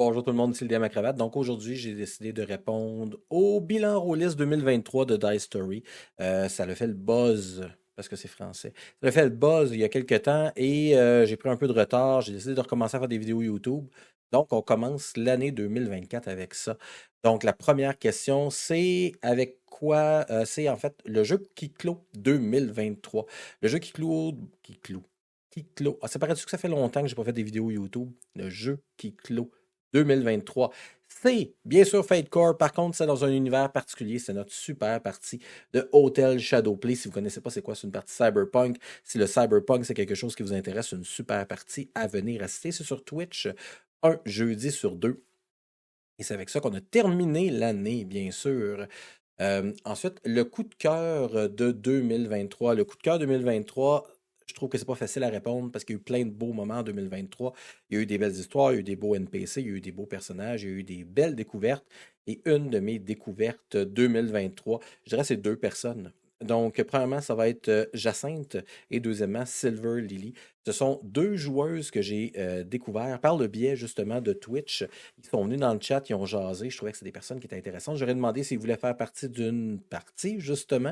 Bonjour tout le monde, c'est le DM à cravate. Donc aujourd'hui, j'ai décidé de répondre au bilan Rollis 2023 de Dice Story. Ça le fait le buzz, parce que c'est français. Ça le fait le buzz il y a quelques temps et j'ai pris un peu de retard. J'ai décidé de recommencer à faire des vidéos YouTube. Donc on commence l'année 2024 avec ça. Donc la première question, c'est avec quoi? C'est en fait le jeu qui clôt 2023. Le jeu qui clôt. Ah, ça paraît-tu que ça fait longtemps que j'ai pas fait des vidéos YouTube? Le jeu qui clôt 2023. C'est bien sûr Fate Core. Par contre, c'est dans un univers particulier. C'est notre super partie de Hotel Shadowplay. Si vous ne connaissez pas c'est quoi, c'est une partie cyberpunk. Si le cyberpunk, c'est quelque chose qui vous intéresse, une super partie à venir assister. C'est sur Twitch, un jeudi sur deux. Et c'est avec ça qu'on a terminé l'année, bien sûr. Ensuite, le coup de cœur de 2023. Le coup de cœur 2023, je trouve que c'est pas facile à répondre parce qu'il y a eu plein de beaux moments en 2023. Il y a eu des belles histoires, il y a eu des beaux NPC, il y a eu des beaux personnages, il y a eu des belles découvertes. Et une de mes découvertes 2023, je dirais, c'est deux personnes. Donc, premièrement, ça va être Jacinthe et deuxièmement, Silver Lily. Ce sont deux joueuses que j'ai découvertes par le biais justement de Twitch. Ils sont venus dans le chat, ils ont jasé. Je trouvais que c'était des personnes qui étaient intéressantes. J'aurais demandé s'ils voulaient faire partie d'une partie, justement.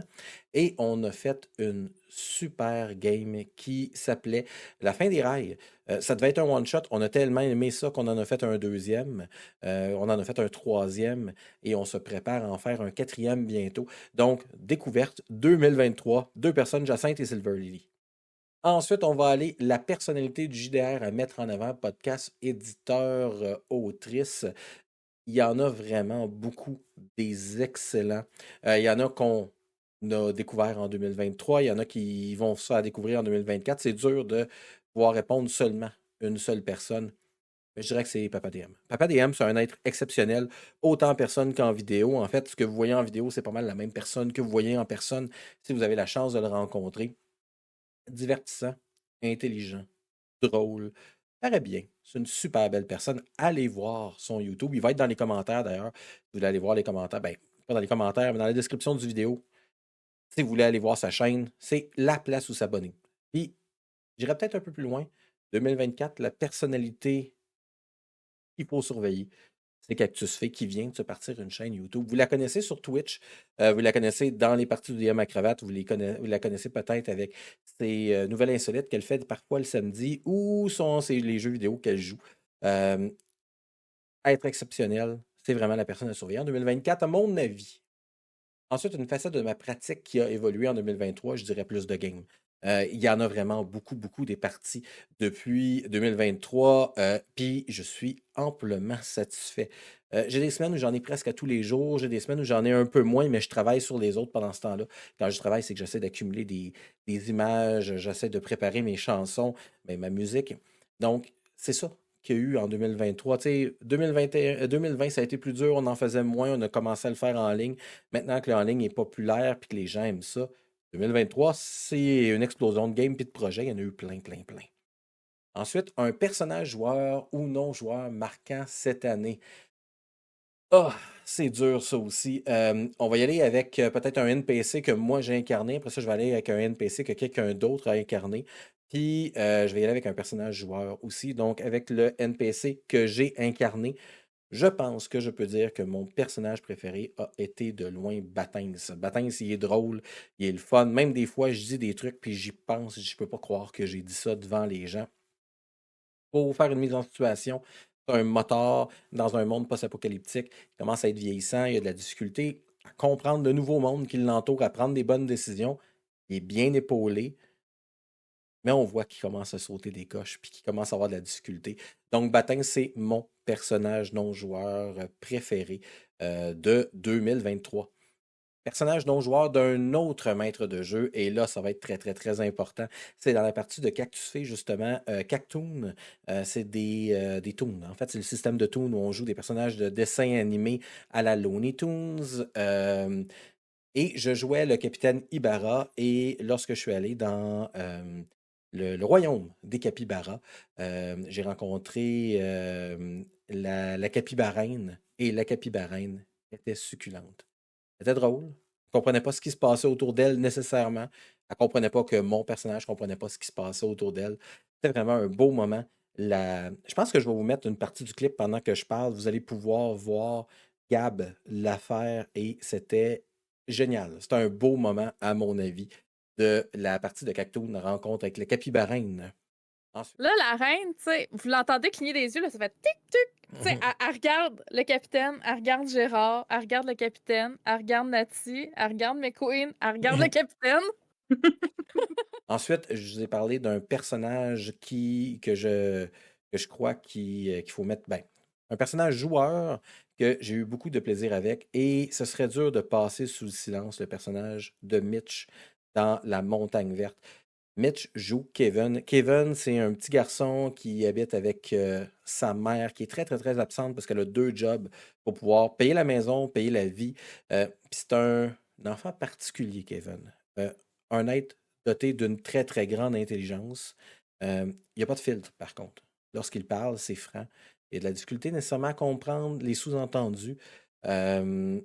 Et on a fait une super game qui s'appelait La fin des rails. Ça devait être un one-shot. On a tellement aimé ça qu'on en a fait un deuxième. On en a fait un troisième. Et on se prépare à en faire un quatrième bientôt. Donc, découverte 2023. Deux personnes, Jacinthe et Silver Lily. Ensuite, on va aller la personnalité du JDR à mettre en avant, podcast, éditeur, autrice. Il y en a vraiment beaucoup des excellents. Il y en a qu'on a découvert en 2023, il y en a qui vont ça à découvrir en 2024. C'est dur de pouvoir répondre seulement une seule personne. Mais je dirais que c'est Papa DM. Papa DM, c'est un être exceptionnel, autant en personne qu'en vidéo. En fait, ce que vous voyez en vidéo, c'est pas mal la même personne que vous voyez en personne si vous avez la chance de le rencontrer. Divertissant, intelligent, drôle, paraît bien. C'est une super belle personne. Allez voir son YouTube. Il va être dans les commentaires d'ailleurs. Vous voulez aller voir les commentaires, ben, pas dans les commentaires, mais dans la description du vidéo. Si vous voulez aller voir sa chaîne, c'est la place où s'abonner. Puis, j'irai peut-être un peu plus loin. 2024, la personnalité qu'il faut surveiller. C'est Cactus Fée qui vient de se partir une chaîne YouTube. Vous la connaissez sur Twitch, vous la connaissez dans les parties du DM à cravate, vous la connaissez peut-être avec ses nouvelles insolites qu'elle fait parfois le samedi ou les jeux vidéo qu'elle joue. Euh, Être exceptionnel, c'est vraiment la personne à surveiller en 2024, à mon avis. Ensuite, une facette de ma pratique qui a évolué en 2023, je dirais plus de games. Il y en a vraiment beaucoup, beaucoup des parties depuis 2023, puis je suis amplement satisfait. J'ai des semaines où j'en ai presque à tous les jours, j'ai des semaines où j'en ai un peu moins, mais je travaille sur les autres pendant ce temps-là. Quand je travaille, c'est que j'essaie d'accumuler des images, j'essaie de préparer mes chansons, mais ma musique. Donc, c'est ça qu'il y a eu en 2023. Tu sais, 2021, 2020, ça a été plus dur, on en faisait moins, on a commencé à le faire en ligne. Maintenant que le en ligne est populaire et que les gens aiment ça, 2023, c'est une explosion de games et de projets. Il y en a eu plein, plein, plein. Ensuite, un personnage joueur ou non joueur marquant cette année. Ah, c'est dur ça aussi. On va y aller avec peut-être un NPC que moi j'ai incarné. Après ça, je vais aller avec un NPC que quelqu'un d'autre a incarné. Puis, je vais y aller avec un personnage joueur aussi. Donc, avec le NPC que j'ai incarné, je pense que je peux dire que mon personnage préféré a été de loin Battings. Battings, il est drôle, il est le fun. Même des fois, je dis des trucs, puis j'y pense, je peux pas croire que j'ai dit ça devant les gens. Pour faire une mise en situation, c'est un moteur dans un monde post-apocalyptique qui commence à être vieillissant, il y a de la difficulté à comprendre le nouveau monde qui l'entoure, à prendre des bonnes décisions. Il est bien épaulé, mais on voit qu'il commence à sauter des coches puis qu'il commence à avoir de la difficulté. Donc, Batin, c'est mon personnage non-joueur préféré de 2023. Personnage non-joueur d'un autre maître de jeu, et là, ça va être très, très, très important. C'est dans la partie de Cactus Fée, justement. Cactoon, c'est des toons. En fait, c'est le système de toons où on joue des personnages de dessins animés à la Looney Tunes. Et je jouais le capitaine Ibarra, et lorsque je suis allé dans le royaume des capybaras, j'ai rencontré la capybaraine, et la capybaraine était succulente. C'était drôle. Elle ne comprenait pas ce qui se passait autour d'elle nécessairement. Elle ne comprenait pas que mon personnage ne comprenait pas ce qui se passait autour d'elle. C'était vraiment un beau moment. Je pense que je vais vous mettre une partie du clip pendant que je parle. Vous allez pouvoir voir Gab la faire et c'était génial. C'était un beau moment, à mon avis, de la partie de Cactoon rencontre avec le capybarène. Ensuite. Là, la reine, tu sais, vous l'entendez cligner des yeux, là, ça fait tic-tic. Tu sais, elle regarde le capitaine, elle regarde Gérard, elle regarde le capitaine, elle regarde Nati, elle regarde McQueen, elle regarde le capitaine. Ensuite, je vous ai parlé d'un personnage que je crois qu'il faut mettre. Ben, un personnage joueur que j'ai eu beaucoup de plaisir avec. Et ce serait dur de passer sous le silence le personnage de Mitch dans La Montagne Verte. Mitch joue Kevin. Kevin, c'est un petit garçon qui habite avec sa mère, qui est très, très, très absente parce qu'elle a deux jobs pour pouvoir payer la maison, payer la vie. Puis c'est un enfant particulier, Kevin. Un être doté d'une très, très grande intelligence. Il n'y a pas de filtre, par contre. Lorsqu'il parle, c'est franc. Il y a de la difficulté nécessairement à comprendre les sous-entendus. Euh,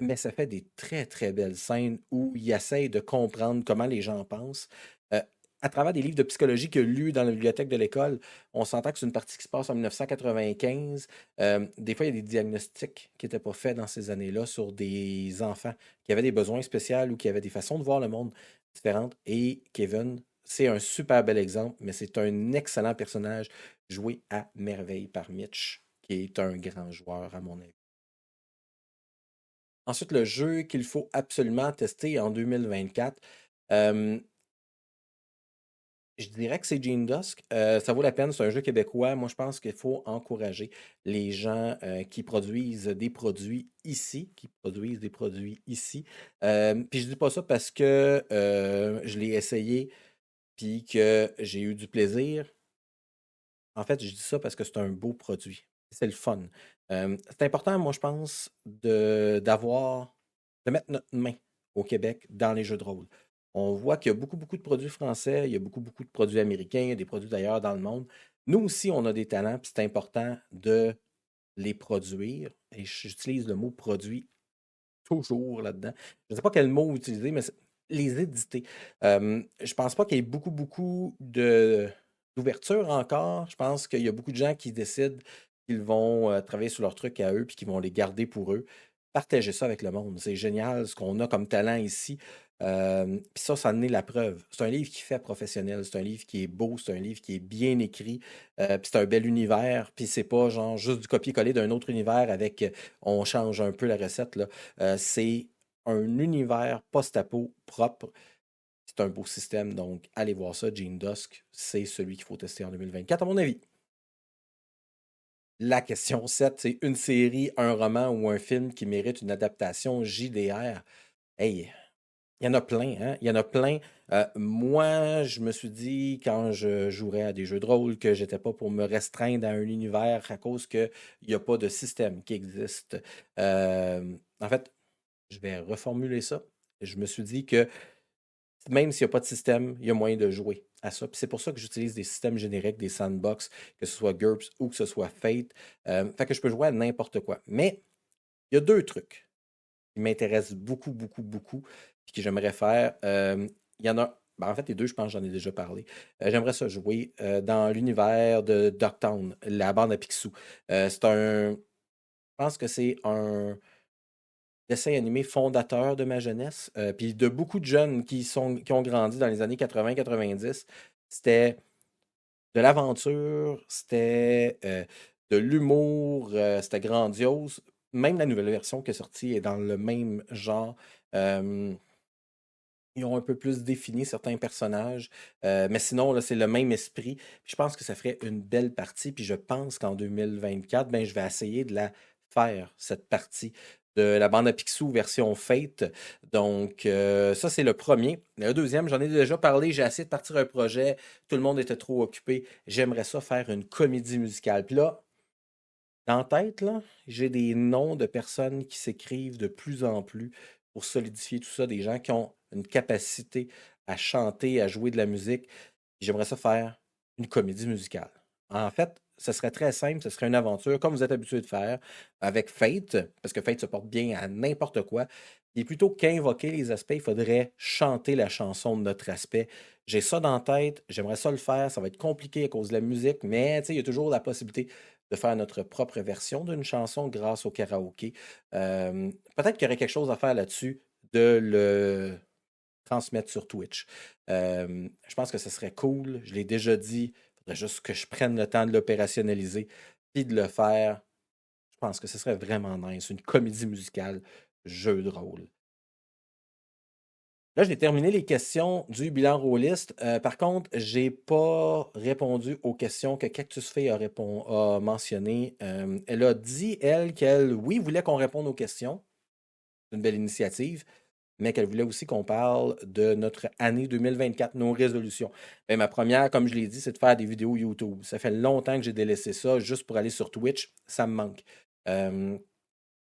mais ça fait des très, très belles scènes où il essaye de comprendre comment les gens pensent. Euh, à travers des livres de psychologie qu'il a lus dans la bibliothèque de l'école, on s'entend que c'est une partie qui se passe en 1995. Des fois, il y a des diagnostics qui n'étaient pas faits dans ces années-là sur des enfants qui avaient des besoins spéciaux ou qui avaient des façons de voir le monde différentes. Et Kevin, c'est un super bel exemple, mais c'est un excellent personnage joué à merveille par Mitch, qui est un grand joueur, à mon avis. Ensuite, le jeu qu'il faut absolument tester en 2024, euh, je dirais que c'est Gene Dusk. Ça vaut la peine, c'est un jeu québécois. Moi, je pense qu'il faut encourager les gens qui produisent des produits ici, Puis je dis pas ça parce que je l'ai essayé puis que j'ai eu du plaisir. En fait, je dis ça parce que c'est un beau produit. C'est le fun. C'est important, moi, je pense, de mettre notre main au Québec dans les jeux de rôle. On voit qu'il y a beaucoup, beaucoup de produits français, il y a beaucoup, beaucoup de produits américains, il y a des produits d'ailleurs dans le monde. Nous aussi, on a des talents, puis c'est important de les produire. Et j'utilise le mot produit toujours là-dedans. Je ne sais pas quel mot utiliser, mais les éditer. Je pense pas qu'il y ait beaucoup, beaucoup d'ouverture encore. Je pense qu'il y a beaucoup de gens qui décident qu'ils vont travailler sur leurs trucs à eux puis qu'ils vont les garder pour eux. Partagez ça avec le monde. C'est génial ce qu'on a comme talent ici. Puis ça en est la preuve. C'est un livre qui fait professionnel. C'est un livre qui est beau. C'est un livre qui est bien écrit. Puis c'est un bel univers. Puis c'est pas genre juste du copier-coller d'un autre univers avec on change un peu la recette, là. C'est un univers post-apo propre. C'est un beau système, donc allez voir ça. Gene Dusk, c'est celui qu'il faut tester en 2024, à mon avis. La question 7, c'est une série, un roman ou un film qui mérite une adaptation JDR. Hey, il y en a plein, hein? Il y en a plein. Moi, je me suis dit, quand je jouerais à des jeux de rôle, que j'étais pas pour me restreindre à un univers à cause qu'il n'y a pas de système qui existe. En fait, je vais reformuler ça. Je me suis dit que même s'il n'y a pas de système, il y a moyen de jouer à ça. Puis c'est pour ça que j'utilise des systèmes génériques, des sandbox, que ce soit GURPS ou que ce soit Fate. Fait que je peux jouer à n'importe quoi. Mais il y a deux trucs qui m'intéressent beaucoup, beaucoup, beaucoup, puis que j'aimerais faire. Il y en a. Ben, en fait, les deux, je pense que j'en ai déjà parlé. J'aimerais ça jouer dans l'univers de Dogtown, la bande à Picsou. C'est un. Je pense que c'est un dessin animé fondateur de ma jeunesse, puis de beaucoup de jeunes qui ont grandi dans les années 80-90. C'était de l'aventure, c'était de l'humour, c'était grandiose. Même la nouvelle version qui est sortie est dans le même genre. Euh, Ils ont un peu plus défini certains personnages, mais sinon, là, c'est le même esprit. Puis je pense que ça ferait une belle partie. Puis je pense qu'en 2024, ben, je vais essayer de la faire, cette partie de la bande à Picsou version Fate. Donc, ça, c'est le premier. Le deuxième, j'en ai déjà parlé. J'ai essayé de partir un projet. Tout le monde était trop occupé. J'aimerais ça faire une comédie musicale. Puis là, dans la tête, là, j'ai des noms de personnes qui s'écrivent de plus en plus pour solidifier tout ça, des gens qui ont une capacité à chanter, à jouer de la musique. J'aimerais ça faire une comédie musicale. En fait, ce serait très simple, ce serait une aventure, comme vous êtes habitué de faire avec Fate, parce que Fate se porte bien à n'importe quoi. Et plutôt qu'invoquer les aspects, il faudrait chanter la chanson de notre aspect. J'ai ça dans la tête, j'aimerais ça le faire, ça va être compliqué à cause de la musique, mais il y a toujours la possibilité de faire notre propre version d'une chanson grâce au karaoké. Peut-être qu'il y aurait quelque chose à faire là-dessus, de le transmettre sur Twitch. Je pense que ce serait cool, je l'ai déjà dit, il faudrait juste que je prenne le temps de l'opérationnaliser, puis de le faire. Je pense que ce serait vraiment nice, une comédie musicale, jeu de rôle. Là, j'ai terminé les questions du bilan rôliste. Par contre, j'ai pas répondu aux questions que Cactus Fay a mentionnées. Elle a dit, elle, qu'elle, oui, voulait qu'on réponde aux questions. C'est une belle initiative, mais qu'elle voulait aussi qu'on parle de notre année 2024, nos résolutions. Ben, ma première, comme je l'ai dit, c'est de faire des vidéos YouTube. Ça fait longtemps que j'ai délaissé ça juste pour aller sur Twitch. Ça me manque.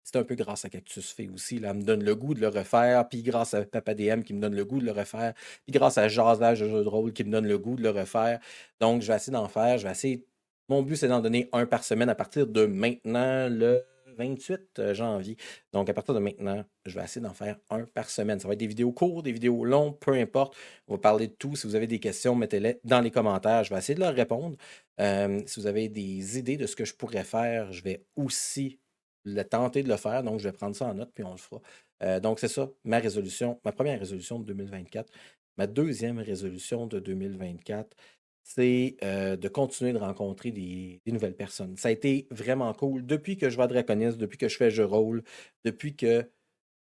C'est un peu grâce à Cactus Fay aussi. Là, elle me donne le goût de le refaire, puis grâce à Papa DM qui me donne le goût de le refaire, puis grâce à Jasage de jeu de rôle qui me donne le goût de le refaire. Donc, je vais essayer d'en faire. Je vais essayer. Mon but, c'est d'en donner un par semaine à partir de maintenant, le 28 janvier. Donc, à partir de maintenant, je vais essayer d'en faire un par semaine. Ça va être des vidéos courtes, des vidéos longues, peu importe. On va parler de tout. Si vous avez des questions, mettez-les dans les commentaires. Je vais essayer de leur répondre. Si vous avez des idées de ce que je pourrais faire, je vais aussi tenter de le faire. Donc, je vais prendre ça en note, puis on le fera. Donc, c'est ça, ma résolution, ma première résolution de 2024. Ma deuxième résolution de 2024, c'est de continuer de rencontrer des nouvelles personnes. Ça a été vraiment cool. Depuis que je vais à Draconis, depuis que je fais jeu rôle, depuis que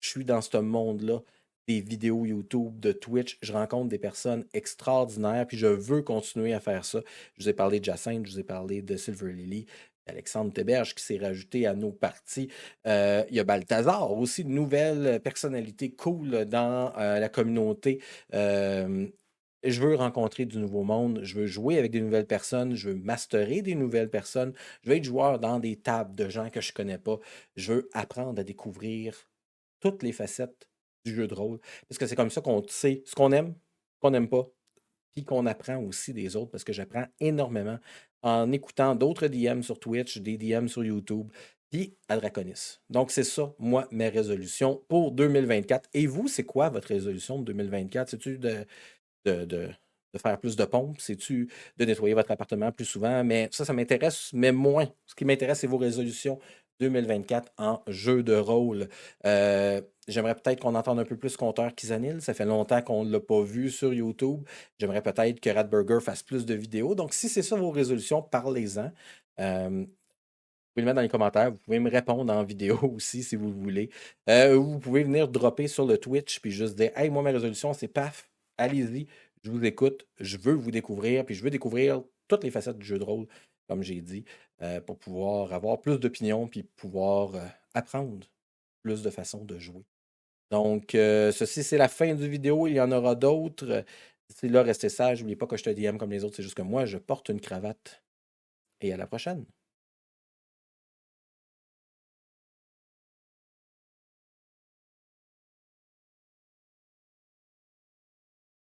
je suis dans ce monde-là, des vidéos YouTube, de Twitch, je rencontre des personnes extraordinaires, puis je veux continuer à faire ça. Je vous ai parlé de Jacinthe, je vous ai parlé de Silver Lily, Alexandre Théberge qui s'est rajouté à nos parties. Il y a Balthazar aussi, une nouvelle personnalité cool dans la communauté. Je veux rencontrer du nouveau monde, je veux jouer avec des nouvelles personnes, je veux masterer des nouvelles personnes, je veux être joueur dans des tables de gens que je ne connais pas, je veux apprendre à découvrir toutes les facettes du jeu de rôle. Parce que c'est comme ça qu'on sait ce qu'on n'aime pas, puis qu'on apprend aussi des autres, parce que j'apprends énormément en écoutant d'autres DM sur Twitch, des DM sur YouTube, puis à Draconis. Donc, c'est ça, moi, mes résolutions pour 2024. Et vous, c'est quoi votre résolution de 2024? C'est-tu de faire plus de pompes? C'est-tu de nettoyer votre appartement plus souvent? Mais ça m'intéresse, mais moins. Ce qui m'intéresse, c'est vos résolutions 2024 en jeu de rôle. J'aimerais peut-être qu'on entende un peu plus Compteur Kizanil. Ça fait longtemps qu'on ne l'a pas vu sur YouTube. J'aimerais peut-être que Ratburger fasse plus de vidéos. Donc, si c'est ça vos résolutions, parlez-en. Vous pouvez le mettre dans les commentaires. Vous pouvez me répondre en vidéo aussi si vous voulez. Vous pouvez venir dropper sur le Twitch puis juste dire Hey, moi, ma résolution, c'est paf, allez-y, je vous écoute, je veux vous découvrir, puis je veux découvrir toutes les facettes du jeu de rôle, comme j'ai dit, pour pouvoir avoir plus d'opinions puis pouvoir apprendre plus de façons de jouer. Donc, ceci, c'est la fin du vidéo. Il y en aura d'autres. D'ici là, restez sage. N'oubliez pas que je te DM comme les autres. C'est juste que moi, je porte une cravate. Et à la prochaine.